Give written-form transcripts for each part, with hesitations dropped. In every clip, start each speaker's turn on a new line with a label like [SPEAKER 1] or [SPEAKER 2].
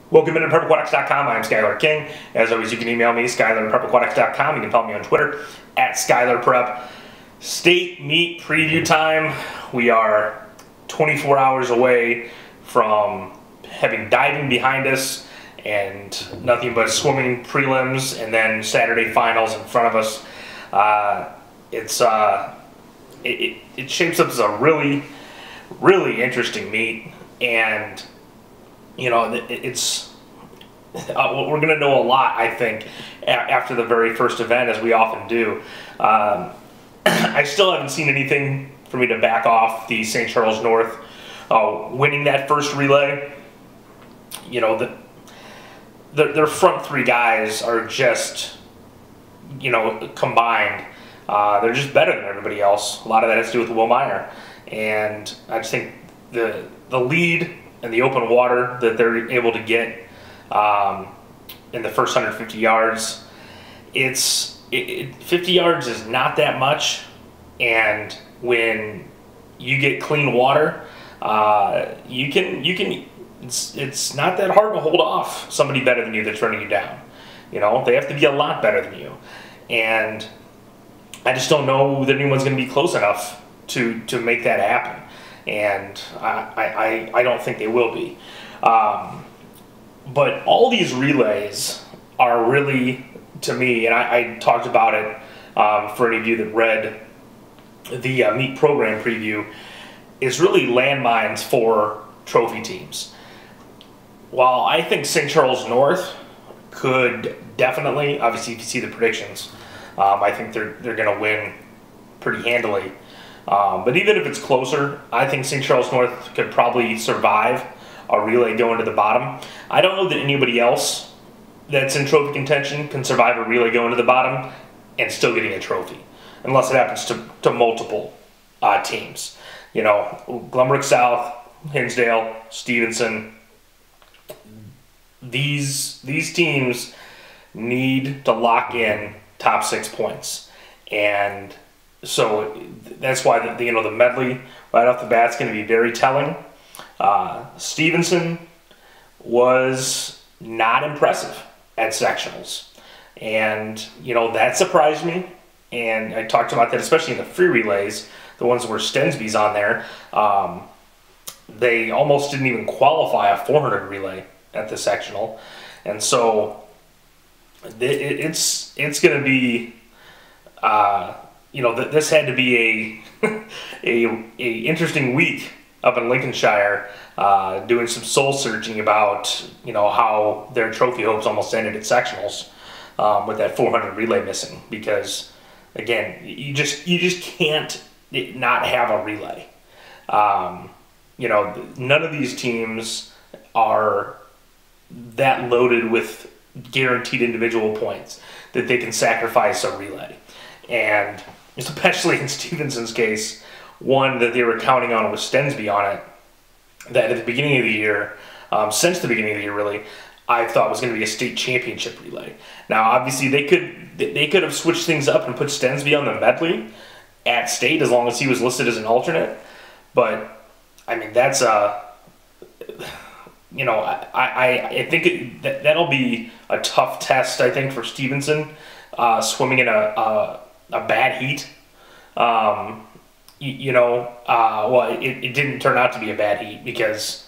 [SPEAKER 1] Welcome to PrepAquatics.com. I'm Skylar King. As always, you can email me, Skylar@PrepAquatics.com. You can follow me on Twitter, @SkylarPrep. State meet preview time. We are 24 hours away from having diving behind us and nothing but swimming prelims and then Saturday finals in front of us. It shapes up as a really interesting meet, and you know, we're going to know a lot, I think, after the very first event, as we often do. I still haven't seen anything for me to back off the St. Charles North winning that first relay. You know, their front three guys are just, you know, combined. They're just better than everybody else. A lot of that has to do with Will Meyer. And I just think the lead and the open water that they're able to get in the first 150 yards, 50 yards is not that much, and when you get clean water, it's not that hard to hold off somebody better than you that's running you down. You know, they have to be a lot better than you, and I just don't know that anyone's going to be close enough to make that happen. And I don't think they will be. But all these relays are really, to me, and I talked about it for any of you that read the meet program preview, is really landmines for trophy teams. While I think St. Charles North could definitely, obviously you can see the predictions, I think they're going to win pretty handily. But even if it's closer, I think St. Charles North could probably survive a relay going to the bottom. I don't know that anybody else that's in trophy contention can survive a relay going to the bottom and still getting a trophy, unless it happens to multiple teams. You know, Glenbrook South, Hinsdale, Stevenson, these teams need to lock in top 6 points. And so that's why the medley right off the bat is going to be very telling. Stevenson was not impressive at sectionals, and you know that surprised me. And I talked about that, especially in the free relays, the ones where Stensby's on there. They almost didn't even qualify a 400 relay at the sectional, and so it's going to be. You know, this had to be a interesting week up in Lincolnshire, doing some soul searching about, you know, how their trophy hopes almost ended at sectionals with that 400 relay missing. Because again, you just can't not have a relay. You know, none of these teams are that loaded with guaranteed individual points that they can sacrifice a relay. And especially in Stevenson's case, one that they were counting on was Stensby on it, that at the beginning of the year, since the beginning of the year really, I thought was going to be a state championship relay. Now obviously they could have switched things up and put Stensby on the medley at state as long as he was listed as an alternate, but I mean that's you know, I think that'll be a tough test, I think, for Stevenson, swimming in a bad heat. You know, well, it didn't turn out to be a bad heat because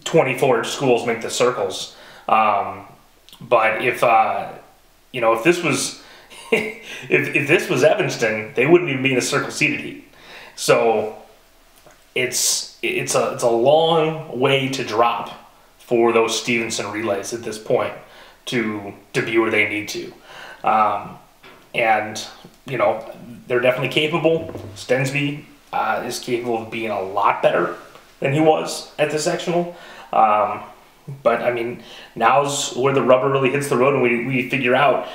[SPEAKER 1] 24 schools make the circles. But if you know, if this was if this was Evanston, they wouldn't even be in a circle seeded heat. So it's a long way to drop for those Stevenson relays at this point to be where they need to. And you know, they're definitely capable. Stensby is capable of being a lot better than he was at the sectional. But I mean, now's where the rubber really hits the road, and we figure out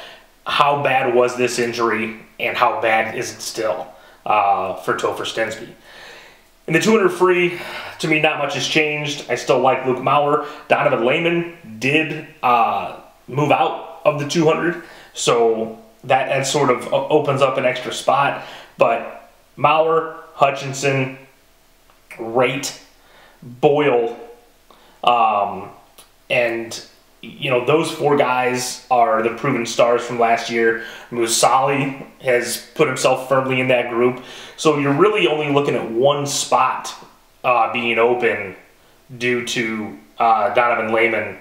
[SPEAKER 1] how bad was this injury and how bad is it still for Topher Stensby. In the 200 free, to me, not much has changed. I still like Luke Maurer. Donovan Lehman did move out of the 200, so that sort of opens up an extra spot. But Maurer, Hutchinson, Raitt, Boyle, and those four guys are the proven stars from last year. Musali has put himself firmly in that group. So you're really only looking at one spot being open due to Donovan Lehman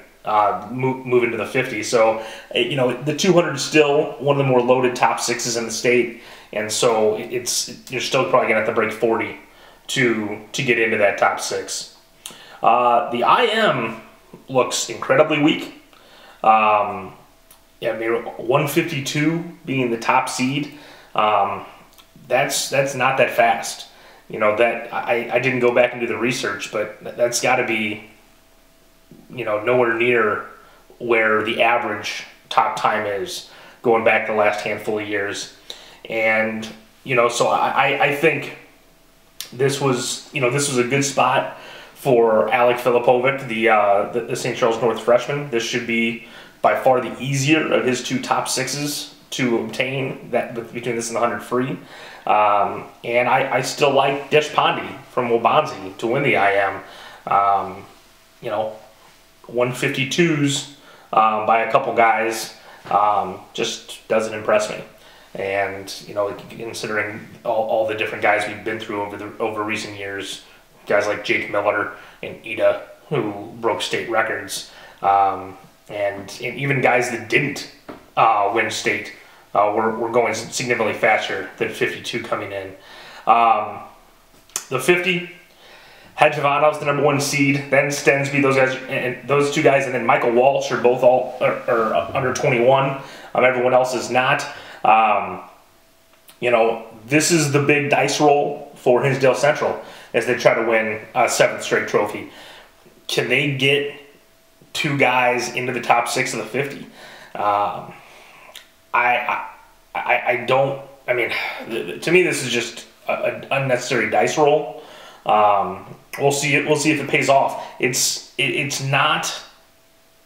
[SPEAKER 1] moving to the 50. So, the 200 is still one of the more loaded top sixes in the state. And so you're still probably going to have to break 40 to get into that top six. The IM looks incredibly weak. 152 being the top seed. That's not that fast. That I didn't go back and do the research, but that's got to be nowhere near where the average top time is going back the last handful of years. And so I think this was a good spot for Alec Filipovic, the St. Charles North freshman. This should be by far the easier of his two top sixes to obtain, that between this and the 100 free. And I still like Deshpande from Waubonsie to win the IM. 152s by a couple guys just doesn't impress me. And considering all the different guys we've been through over recent years, guys like Jake Miller and Ida who broke state records, and even guys that didn't win state were going significantly faster than 52 coming in. The 50, Hedgevanov's the number one seed, then Stensby, those two guys, and then Michael Walsh are both are under 21. Everyone else is not. This is the big dice roll for Hinsdale Central as they try to win a seventh straight trophy. Can they get two guys into the top six of the 50? I don't. I mean, to me, this is just an unnecessary dice roll. We'll see if it pays off. It's not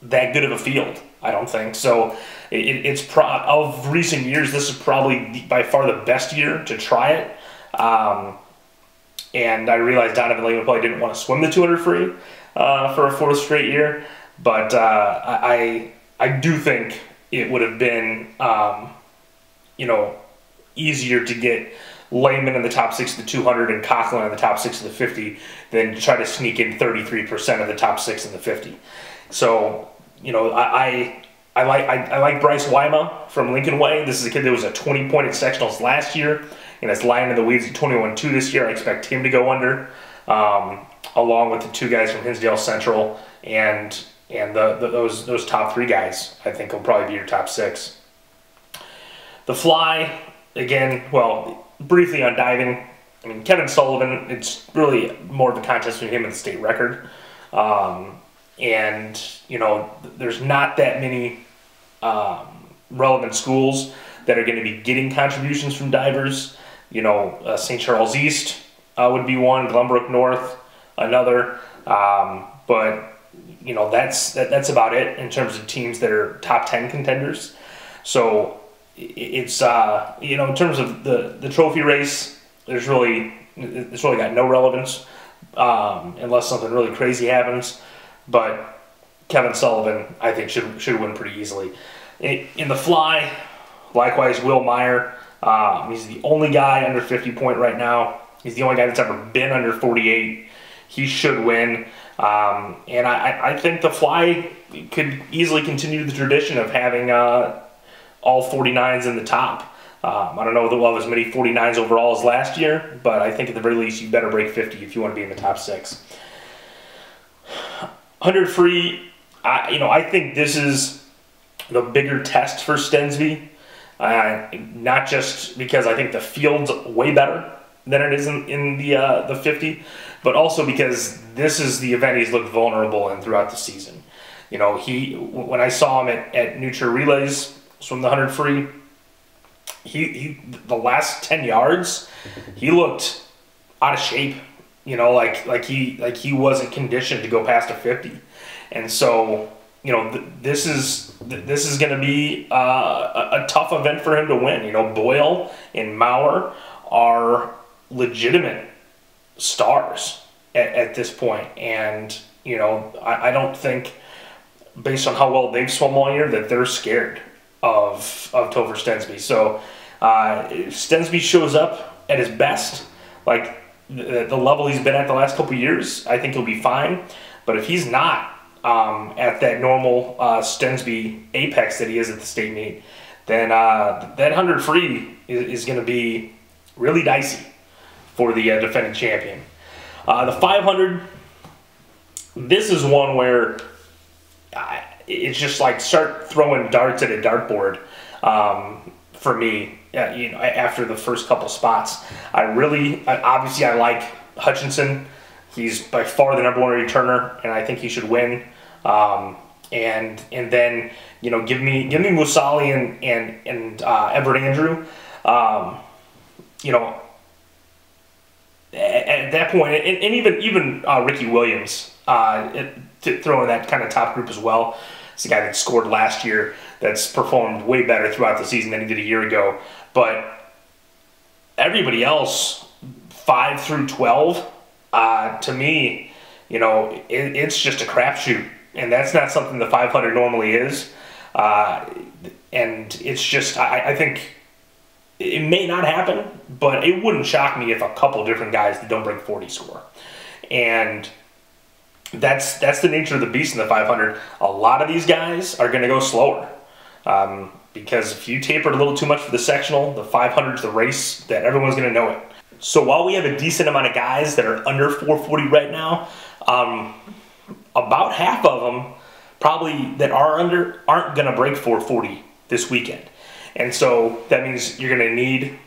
[SPEAKER 1] that good of a field, I don't think. So of recent years, this is probably by far the best year to try it. And I realized Donovan Lehman probably didn't want to swim the 200 free for a fourth straight year, but I do think it would have been easier to get Lehman in the top six of the 200 and Coughlin in the top six of the 50 than to try to sneak in 33% of the top six in the 50. So I like Bryce Wyma from Lincoln Way. This is a kid that was a 20-point at sectionals last year, and is lying in the weeds at 21-2 this year. I expect him to go under, along with the two guys from Hinsdale Central and those top three guys. I think will probably be your top six. The fly, again, briefly on diving. I mean, Kevin Sullivan, it's really more of a contest between him and the state record. And there's not that many relevant schools that are going to be getting contributions from divers. St. Charles East would be one, Glenbrook North another, but that's about it in terms of teams that are top 10 contenders. So it's in terms of the trophy race, it's really got no relevance unless something really crazy happens. But Kevin Sullivan, I think, should win pretty easily. In the fly, likewise, Will Meyer. He's the only guy under 50 point right now. He's the only guy that's ever been under 48. He should win. And I think the fly could easily continue the tradition of having all 49s in the top. I don't know if we'll have as many 49s overall as last year, but I think at the very least you better break 50 if you want to be in the top six. 100 free, I think this is the bigger test for Stensby. Not just because I think the field's way better than it is in the 50, but also because this is the event he's looked vulnerable in throughout the season. When I saw him at Nutra Relays from the 100 free, he the last 10 yards, he looked out of shape. Like he wasn't conditioned to go past a 50, and so this is going to be a tough event for him to win. Boyle and Maurer are legitimate stars at this point, and I don't think based on how well they've swum all year, that they're scared of Topher Stensby. So if Stensby shows up at his best, like the level he's been at the last couple of years, I think he'll be fine. But if he's not at that normal Stensby apex that he is at the state meet, then that 100 free is going to be really dicey for the defending champion. The 500, this is one where it's just like start throwing darts at a dartboard for me. After the first couple spots, obviously I like Hutchinson. He's by far the #1 returner, and I think he should win. And then give me Musali and Everett Andrew. At that point, and even Ricky Williams, to throw in that kind of top group as well. It's a guy that scored last year, that's performed way better throughout the season than he did a year ago. But everybody else, 5 through 12, to me, it's just a crapshoot, and that's not something the 500 normally is. And it's just, I think it may not happen, but it wouldn't shock me if a couple different guys that don't break 40 score. And that's the nature of the beast in the 500. A lot of these guys are going to go slower. Because if you taper it a little too much for the sectional, the 500 is the race that everyone's going to know it. So while we have a decent amount of guys that are under 440 right now, about half of them probably that are under aren't going to break 440 this weekend. And so that means you're going to need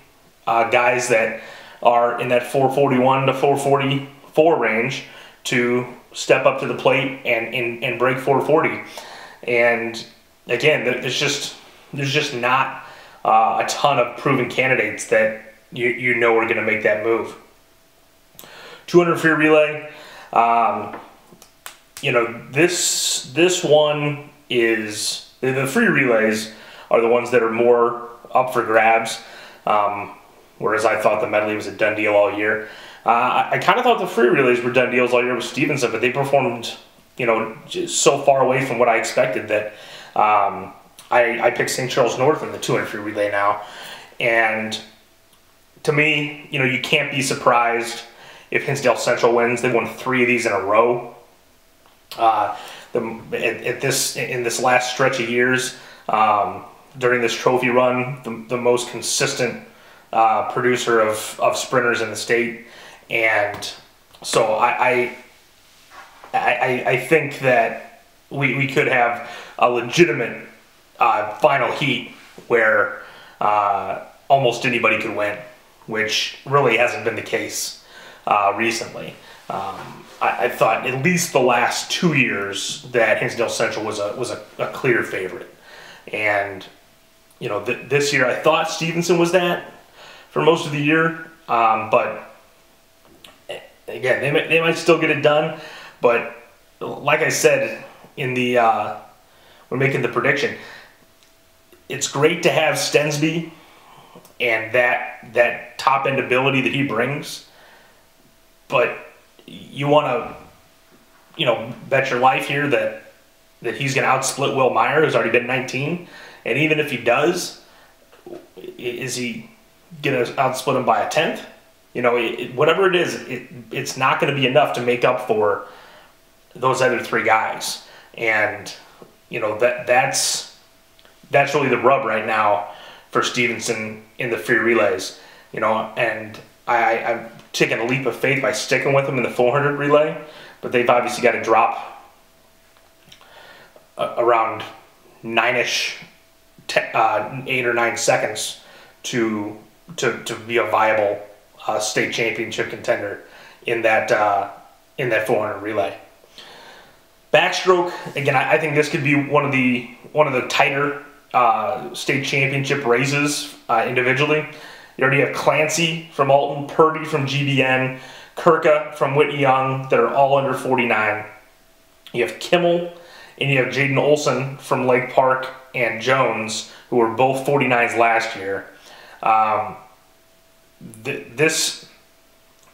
[SPEAKER 1] guys that are in that 441 to 444 range to step up to the plate and break 440. And again, there's just not a ton of proven candidates that you know are going to make that move. 200 free relay. This one is the free relays are the ones that are more up for grabs. Whereas I thought the medley was a done deal all year. I kind of thought the free relays were done deals all year with Stevenson, but they performed, just so far away from what I expected that I picked St. Charles North in the 200 free relay now. And to me, you can't be surprised if Hinsdale Central wins. They won 3 of these in a row. In this last stretch of years, during this trophy run, the most consistent producer of sprinters in the state. And so I think that we could have a legitimate final heat where almost anybody could win, which really hasn't been the case recently. I thought at least the last 2 years that Hinsdale Central was a clear favorite, and this year I thought Stevenson was that for most of the year, but again they might still get it done. But like I said in the when making the prediction, it's great to have Stensby and that top end ability that he brings, but you want to bet your life here that he's going to outsplit Will Meyer, who's already been 19. And even if he does, is he going to outsplit him by a 10th? Whatever it is, it's not going to be enough to make up for those other 3 guys. And that's really the rub right now for Stevenson in the free relays. And I'm taking a leap of faith by sticking with him in the 400 relay, but they've obviously got to drop around 9-ish, 8 or 9 seconds to be a viable state championship contender in that 400 relay. Backstroke, again, I think this could be one of the tighter state championship races individually. You already have Clancy from Alton, Purdy from GBN, Kirka from Whitney Young that are all under 49. You have Kimmel and you have Jaden Olson from Lake Park and Jones, who were both 49s last year. Whereas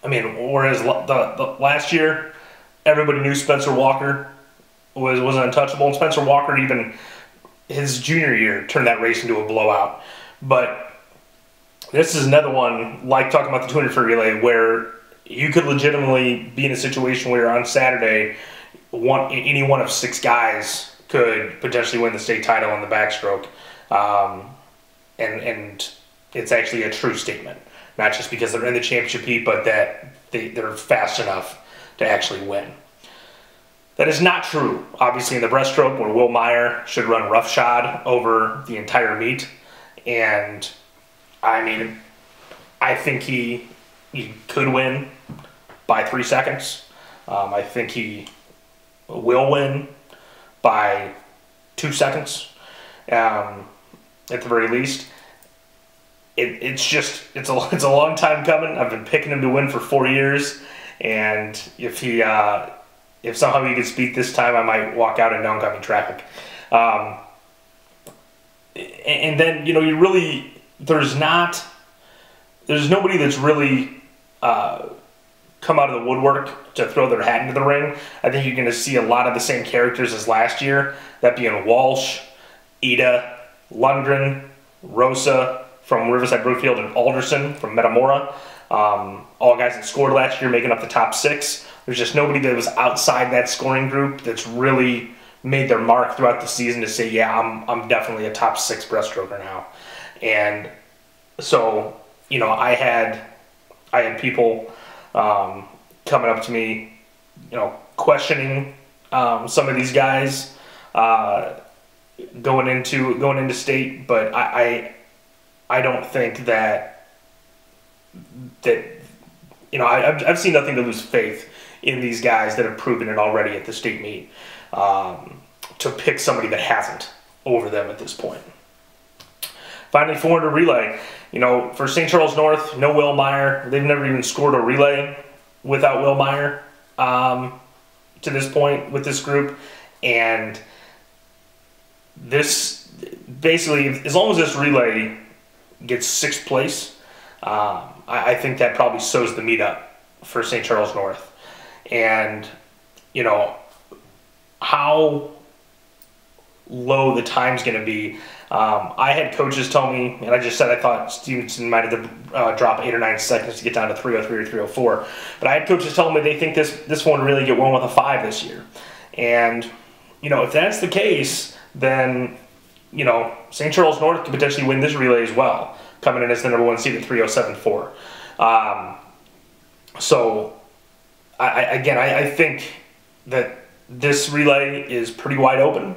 [SPEAKER 1] the last year, everybody knew Spencer Walker was untouchable. And Spencer Walker, even his junior year, turned that race into a blowout. But this is another one, like talking about the 200 free relay, where you could legitimately be in a situation where on Saturday, any one of 6 guys could potentially win the state title in the backstroke. And it's actually a true statement. Not just because they're in the championship heat, but that they're fast enough to actually win. That is not true, obviously, in the breaststroke, where Will Meyer should run roughshod over the entire meet. And, I mean, I think he could win by 3 seconds. I think he will win by 2 seconds, at the very least. It's a long time coming. I've been picking him to win for 4 years, and if somehow he gets beat this time, I might walk out in oncoming traffic. And then there's nobody that's really come out of the woodwork to throw their hat into the ring. I think you're going to see a lot of the same characters as last year, that being Walsh, Ida, Lundgren, Rosa from Riverside Brookfield, and Alderson from Metamora. All guys that scored last year making up the top 6. There's just nobody that was outside that scoring group that's really made their mark throughout the season to say, yeah, I'm definitely a top 6 breaststroker now. And so, I had people coming up to me, questioning some of these guys going into state, but I don't think that I've seen nothing to lose faith in these guys that have proven it already at the state meet, to pick somebody that hasn't over them at this point. Finally, 400 relay. For St. Charles North, no Will Meyer. They've never even scored a relay without Will Meyer to this point with this group. And this, basically, as long as this relay gets 6th place, I think that probably sews the meet up for St. Charles North. And, how low the time's going to be. I had coaches tell me, and I just said I thought Stevenson might have dropped 8 or 9 seconds to get down to 303 or 304. But I had coaches tell me they think this one really get won with a 5 this year. And, if that's the case, then, St. Charles North could potentially win this relay as well, coming in as the #1 seed at 307.4. So, I think that this relay is pretty wide open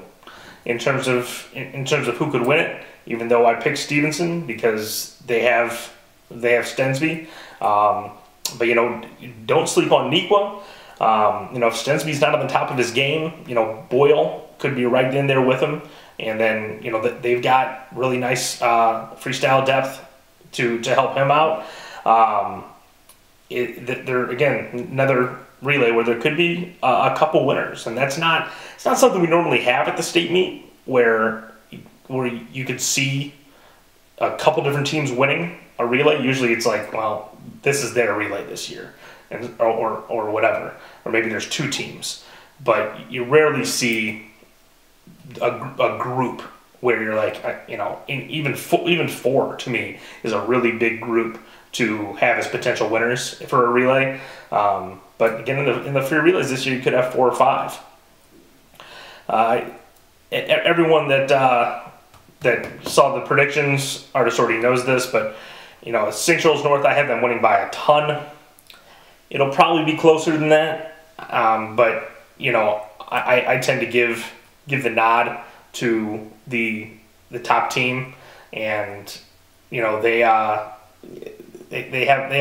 [SPEAKER 1] in terms of who could win it. Even though I picked Stevenson because they have Stensby, but don't sleep on Nequa. If Stensby's not on the top of his game, Boyle could be right in there with him, and then they've got really nice freestyle depth to help him out. They're again another relay where there could be a couple winners, and it's not something we normally have at the state meet, where you could see a couple different teams winning a relay. Usually it's like, well, this is their relay this year, or whatever, or maybe there's 2 teams, but you rarely see a group where you're like, even 4 to me is a really big group to have as potential winners for a relay. But again, in the free relays this year, you could have 4 or 5. Everyone that saw the predictions already knows this, but St. Charles North, I have them winning by a ton. It'll probably be closer than that, but I tend to give the nod to the top team, and they have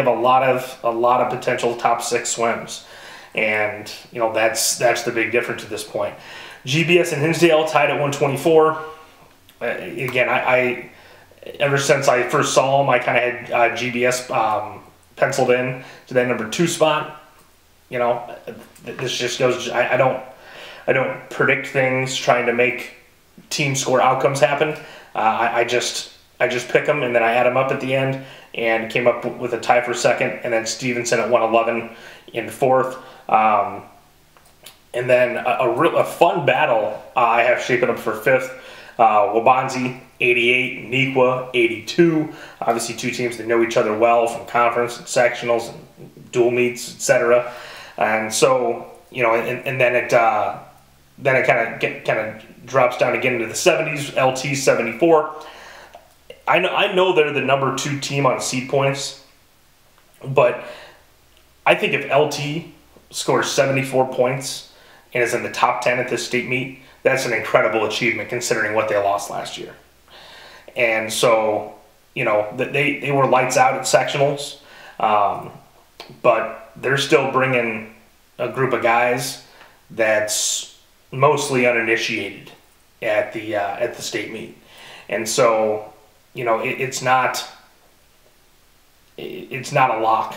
[SPEAKER 1] a lot of potential top 6 swims, and that's the big difference at this point. GBS and Hinsdale tied at 124. Again, I ever since I first saw them, I kind of had GBS penciled in to that #2 spot. This just goes. I don't predict things trying to make team score outcomes happen. I just pick them, and then I add them up at the end, and came up with a tie for 2nd, and then Stevenson at 111 in 4th. And then a fun battle I have shaping up for 5th. Wabanzi, 88, Nequa, 82. Obviously, two teams that know each other well from conference and sectionals and dual meets, etc. And so, and then it kind of drops down again into the 70s. LT 74. I know they're the number 2 team on seed points, but I think if LT scores 74 points and is in the top 10 at this state meet, that's an incredible achievement considering what they lost last year. And so, they were lights out at sectionals, but they're still bringing a group of guys that's mostly uninitiated at the state meet. And so, it's not a lock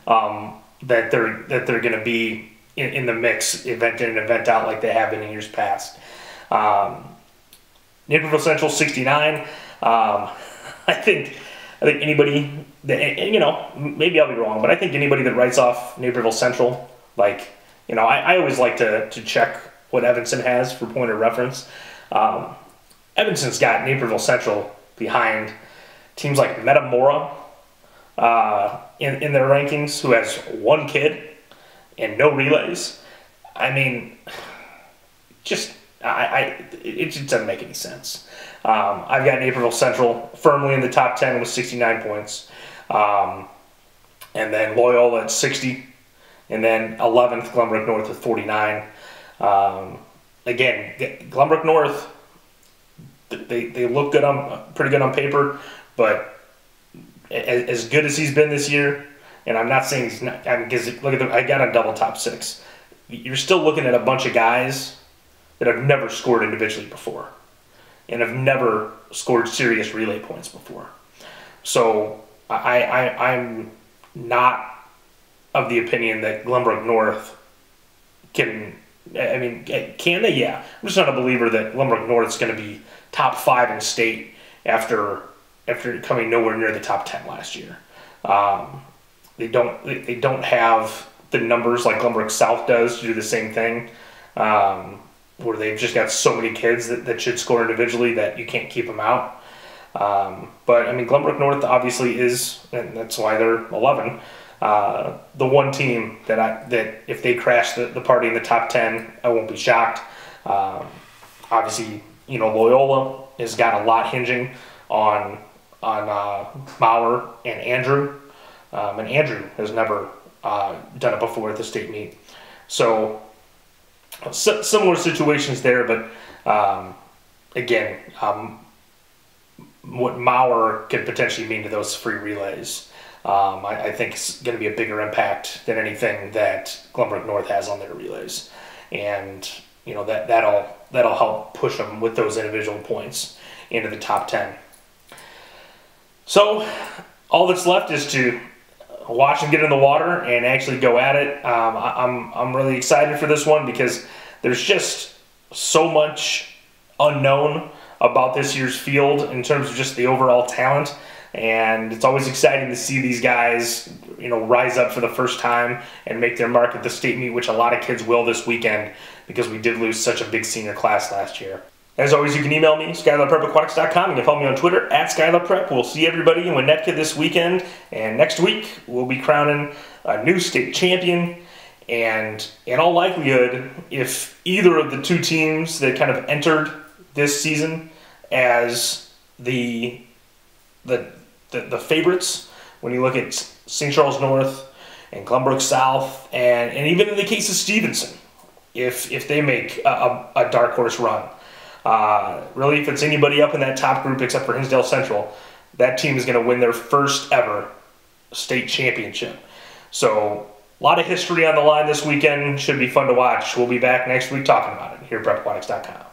[SPEAKER 1] that they're going to be in the mix, event in and event out, like they have been in years past. Naperville Central 69. I think anybody that, and maybe I'll be wrong, but I think anybody that writes off Naperville Central, I always like to check what Evanston has for point of reference. Evanston's got Naperville Central behind teams like Metamora in their rankings, who has 1 kid and no relays. I mean, it just doesn't make any sense. I've got Naperville Central firmly in the top 10 with 69 points. And then Loyola at 60. And then 11th, Glenbrook North with 49. Again, Glenbrook North, they look good pretty good on paper, but as good as he's been this year, and I'm not saying he's not, because look at I got a double top 6. You're still looking at a bunch of guys that have never scored individually before and have never scored serious relay points before. So I'm not of the opinion that Glenbrook North can they? Yeah. I'm just not a believer that Glenbrook North's going to be top 5 in state after coming nowhere near the top 10 last year. They don't have the numbers like Glenbrook South does to do the same thing, where they've just got so many kids that should score individually that you can't keep them out. But Glenbrook North obviously is, and that's why they're 11. The one team that if they crash the party in the top 10, I won't be shocked. Obviously, Loyola has got a lot hinging on Maurer and Andrew. And Andrew has never done it before at the state meet. So, similar situations there, but again, what Maurer could potentially mean to those free relays, I think it's going to be a bigger impact than anything that Glenbrook North has on their relays. And, that'll help push them with those individual points into the top 10. So, all that's left is to watch them get in the water and actually go at it. I'm really excited for this one because there's just so much unknown about this year's field in terms of just the overall talent, and it's always exciting to see these guys, rise up for the first time and make their mark at the state meet, which a lot of kids will this weekend because we did lose such a big senior class last year. As always, you can email me, SkylarPrep@aquatics.com. You can follow me on Twitter, @SkylarPrep. We'll see everybody in Winnetka this weekend. And next week, we'll be crowning a new state champion. And in all likelihood, if either of the two teams that kind of entered this season as the favorites, when you look at St. Charles North and Glenbrook South, and even in the case of Stevenson, if they make a dark horse run, really, if it's anybody up in that top group except for Hinsdale Central, that team is going to win their first ever state championship. So, a lot of history on the line this weekend. Should be fun to watch. We'll be back next week talking about it here at PrepAquatics.com.